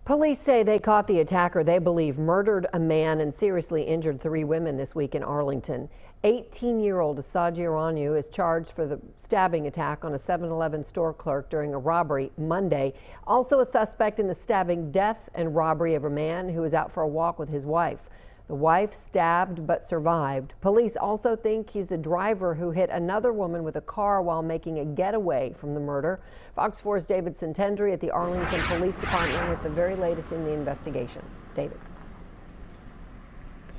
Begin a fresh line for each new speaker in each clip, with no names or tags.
Police say they caught the attacker they believe murdered a man and seriously injured 3 women this week in Arlington. 18-year-old Asaji Aranyu is charged for the stabbing attack on a 7-Eleven store clerk during a robbery Monday. Also a suspect in the stabbing, death, and robbery of a man who was out for a walk with his wife. The wife stabbed but survived. Police also think he's the driver who hit another woman with a car while making a getaway from the murder. Fox 4's David Santendry at the Arlington Police Department with the very latest in the investigation. David.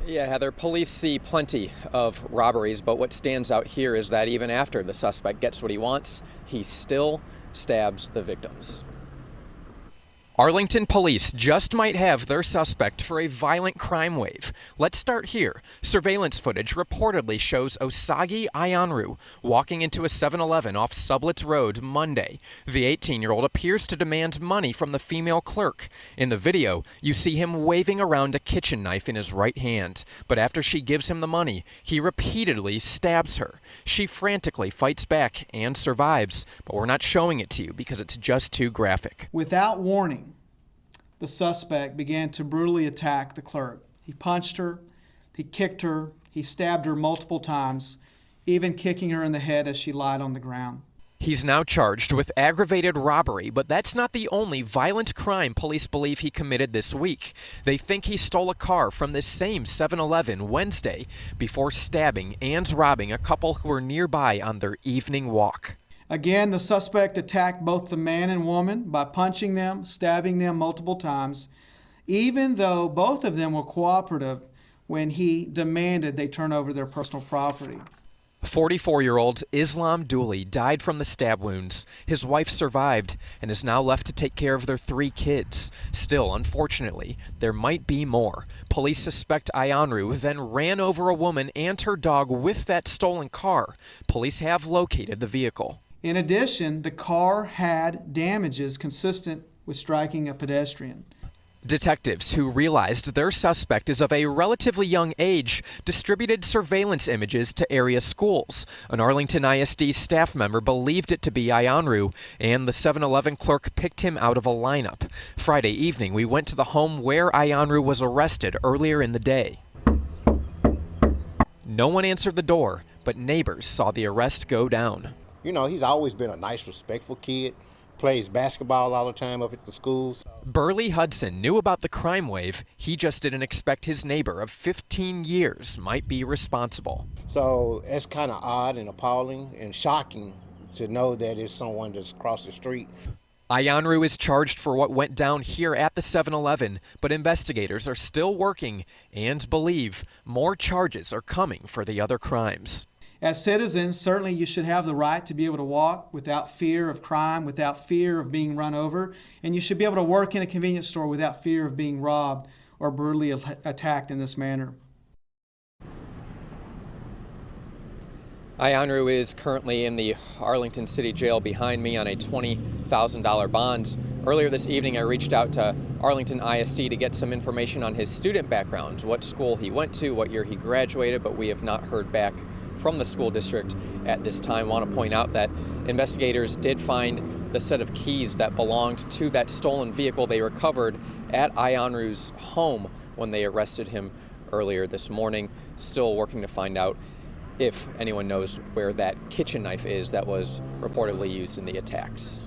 Yeah, Heather, police see plenty of robberies, but what stands out here is that even after the suspect gets what he wants, he still stabs the victims. Arlington police just might have their suspect for a violent crime wave. Let's start here. Surveillance footage reportedly shows Osagi Ayanru walking into a 7-Eleven off Sublets Road Monday. The 18-year-old appears to demand money from the female clerk. In the video, you see him waving around a kitchen knife in his right hand. But after she gives him the money, he repeatedly stabs her. She frantically fights back and survives, but we're not showing it to you because it's just too graphic.
Without warning, the suspect began to brutally attack the clerk. He punched her, he kicked her, he stabbed her multiple times, even kicking her in the head as she lied on the ground.
He's now charged with aggravated robbery, but that's not the only violent crime police believe he committed this week. They think he stole a car from this same 7-Eleven Wednesday before stabbing and robbing a couple who were nearby on their evening walk.
Again, the suspect attacked both the man and woman by punching them, stabbing them multiple times, even though both of them were cooperative when he demanded they turn over their personal property.
44-year-old Islam Dooley died from the stab wounds. His wife survived and is now left to take care of their 3 kids. Still, unfortunately, there might be more. Police suspect Ayanru then ran over a woman and her dog with that stolen car. Police have located the vehicle.
In addition, the car had damages consistent with striking a pedestrian.
Detectives who realized their suspect is of a relatively young age distributed surveillance images to area schools. An Arlington ISD staff member believed it to be Ayanru, and the 7-Eleven clerk picked him out of a lineup. Friday evening, we went to the home where Ayanru was arrested earlier in the day. No one answered the door, but neighbors saw the arrest go down.
You know, he's always been a nice, respectful kid, plays basketball all the time up at the schools.
Burley Hudson knew about the crime wave. He just didn't expect his neighbor of 15 years might be responsible.
So it's kind of odd and appalling and shocking to know that it's someone that's across the street.
Ayanru is charged for what went down here at the 7-Eleven, but investigators are still working and believe more charges are coming for the other crimes.
As citizens, certainly you should have the right to be able to walk without fear of crime, without fear of being run over, and you should be able to work in a convenience store without fear of being robbed or brutally attacked in this manner.
Ayanru is currently in the Arlington City Jail behind me on a $20,000 bond. Earlier this evening, I reached out to Arlington ISD to get some information on his student background, what school he went to, what year he graduated, but we have not heard back from the school district at this time. I want to point out that investigators did find the set of keys that belonged to that stolen vehicle they recovered at Ayanru's home when they arrested him earlier this morning. Still working to find out if anyone knows where that kitchen knife is that was reportedly used in the attacks.